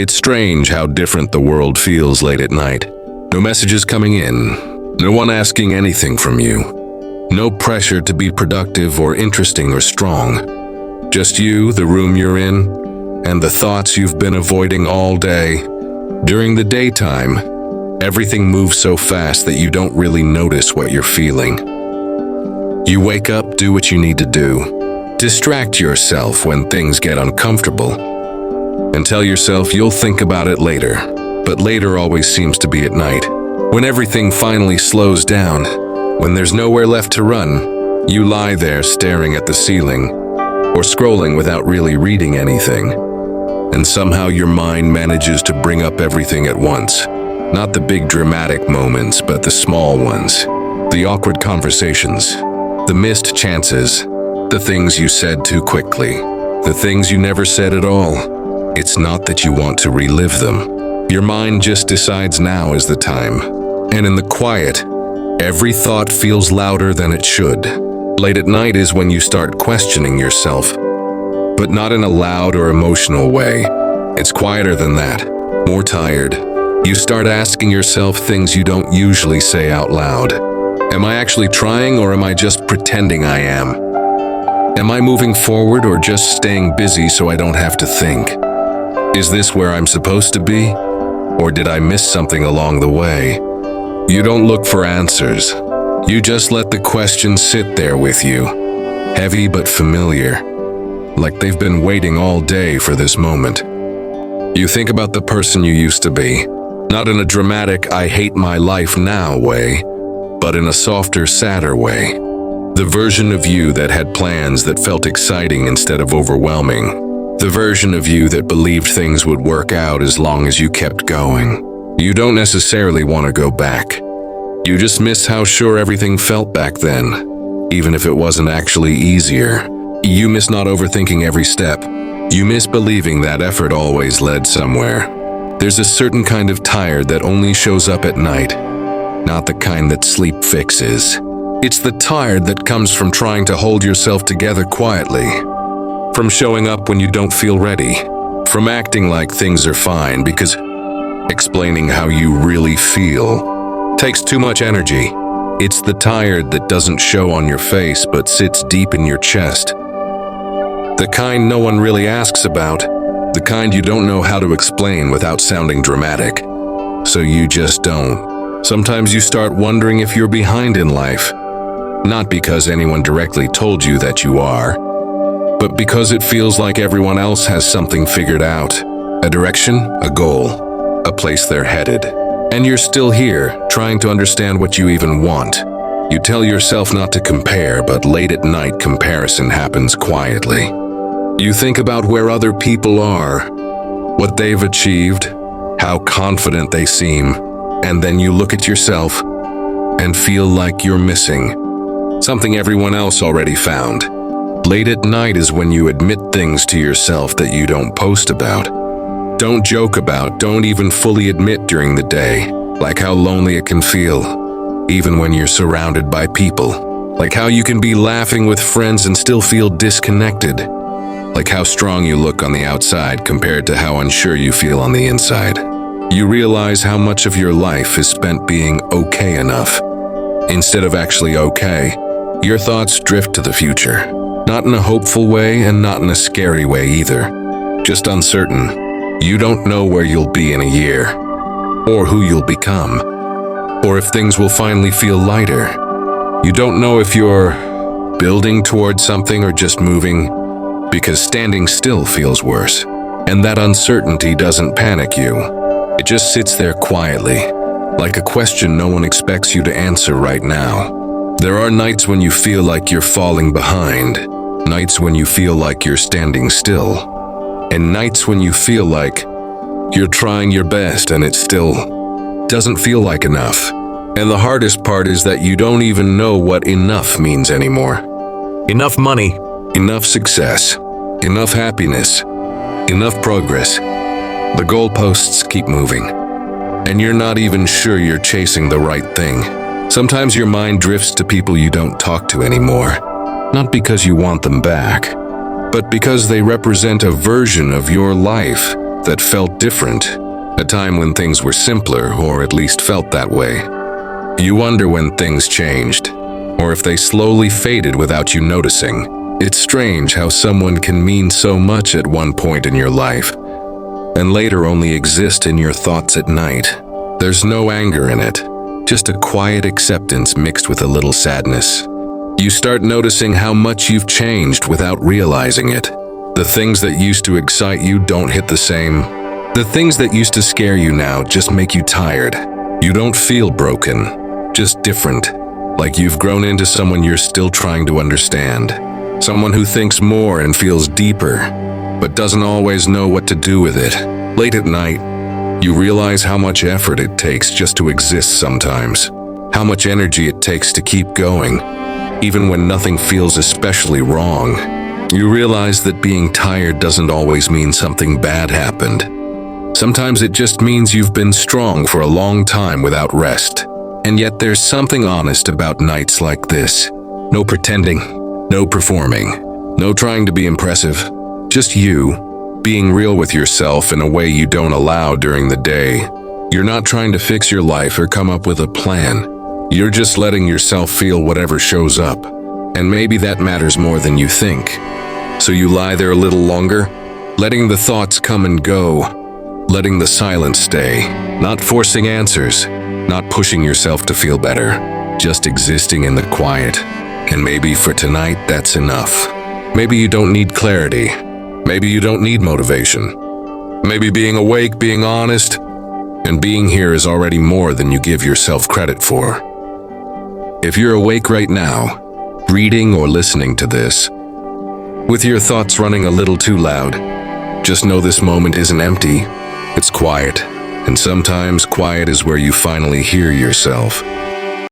It's strange how different the world feels late at night. No messages coming in, no one asking anything from you. No pressure to be productive or interesting or strong. Just you, the room you're in, and the thoughts you've been avoiding all day. During the daytime, everything moves so fast that you don't really notice what you're feeling. You wake up, do what you need to do. Distract yourself when things get uncomfortable. And tell yourself you'll think about it later. But later always seems to be at night. When everything finally slows down, when there's nowhere left to run, you lie there staring at the ceiling, or scrolling without really reading anything. And somehow your mind manages to bring up everything at once. Not the big dramatic moments, but the small ones. The awkward conversations, the missed chances, the things you said too quickly, the things you never said at all. It's not that you want to relive them. Your mind just decides now is the time. And in the quiet, every thought feels louder than it should. Late at night is when you start questioning yourself, but not in a loud or emotional way. It's quieter than that, more tired. You start asking yourself things you don't usually say out loud. Am I actually trying, or am I just pretending I am? Am I moving forward or just staying busy so I don't have to think? Is this where I'm supposed to be? Or did I miss something along the way? You don't look for answers. You just let the questions sit there with you, heavy but familiar, like they've been waiting all day for this moment. You think about the person you used to be, not in a dramatic I hate my life now way, but in a softer, sadder way. The version of you that had plans that felt exciting instead of overwhelming. The version of you that believed things would work out as long as you kept going. You don't necessarily want to go back. You just miss how sure everything felt back then, even if it wasn't actually easier. You miss not overthinking every step. You miss believing that effort always led somewhere. There's a certain kind of tired that only shows up at night, not the kind that sleep fixes. It's the tired that comes from trying to hold yourself together quietly, from showing up when you don't feel ready, from acting like things are fine because explaining how you really feel takes too much energy. It's the tired that doesn't show on your face but sits deep in your chest. The kind no one really asks about, the kind you don't know how to explain without sounding dramatic. So you just don't. Sometimes you start wondering if you're behind in life, not because anyone directly told you that you are, but because it feels like everyone else has something figured out, a direction, a goal, a place they're headed. And you're still here, trying to understand what you even want. You tell yourself not to compare, but late at night comparison happens quietly. You think about where other people are, what they've achieved, how confident they seem, and then you look at yourself and feel like you're missing something everyone else already found. Late at night is when you admit things to yourself that you don't post about, don't joke about, don't even fully admit during the day, like how lonely it can feel, even when you're surrounded by people, like how you can be laughing with friends and still feel disconnected, like how strong you look on the outside compared to how unsure you feel on the inside. You realize how much of your life is spent being okay enough, instead of actually okay. Your thoughts drift to the future, not in a hopeful way and not in a scary way either, just uncertain. You don't know where you'll be in a year, or who you'll become, or if things will finally feel lighter. You don't know if you're building towards something or just moving, because standing still feels worse. And that uncertainty doesn't panic you. It just sits there quietly, like a question no one expects you to answer right now. There are nights when you feel like you're falling behind, nights when you feel like you're standing still, and nights when you feel like you're trying your best and it still doesn't feel like enough. And the hardest part is that you don't even know what enough means anymore. Enough money, enough success, enough happiness, enough progress. The goalposts keep moving, and you're not even sure you're chasing the right thing. Sometimes your mind drifts to people you don't talk to anymore, not because you want them back, but because they represent a version of your life that felt different, a time when things were simpler or at least felt that way. You wonder when things changed, or if they slowly faded without you noticing. It's strange how someone can mean so much at one point in your life, and later only exist in your thoughts at night. There's no anger in it, just a quiet acceptance mixed with a little sadness. You start noticing how much you've changed without realizing it. The things that used to excite you don't hit the same. The things that used to scare you now just make you tired. You don't feel broken, just different, like you've grown into someone you're still trying to understand. Someone who thinks more and feels deeper, but doesn't always know what to do with it. Late at night, you realize how much effort it takes just to exist sometimes, how much energy it takes to keep going, even when nothing feels especially wrong. You realize that being tired doesn't always mean something bad happened. Sometimes it just means you've been strong for a long time without rest. And yet there's something honest about nights like this. No pretending, no performing, no trying to be impressive. Just you, being real with yourself in a way you don't allow during the day. You're not trying to fix your life or come up with a plan. You're just letting yourself feel whatever shows up. And maybe that matters more than you think. So you lie there a little longer, letting the thoughts come and go, letting the silence stay, not forcing answers, not pushing yourself to feel better, just existing in the quiet. And maybe for tonight, that's enough. Maybe you don't need clarity. Maybe you don't need motivation. Maybe being awake, being honest, and being here is already more than you give yourself credit for. If you're awake right now, reading or listening to this, with your thoughts running a little too loud, just know this moment isn't empty. It's quiet, and sometimes quiet is where you finally hear yourself.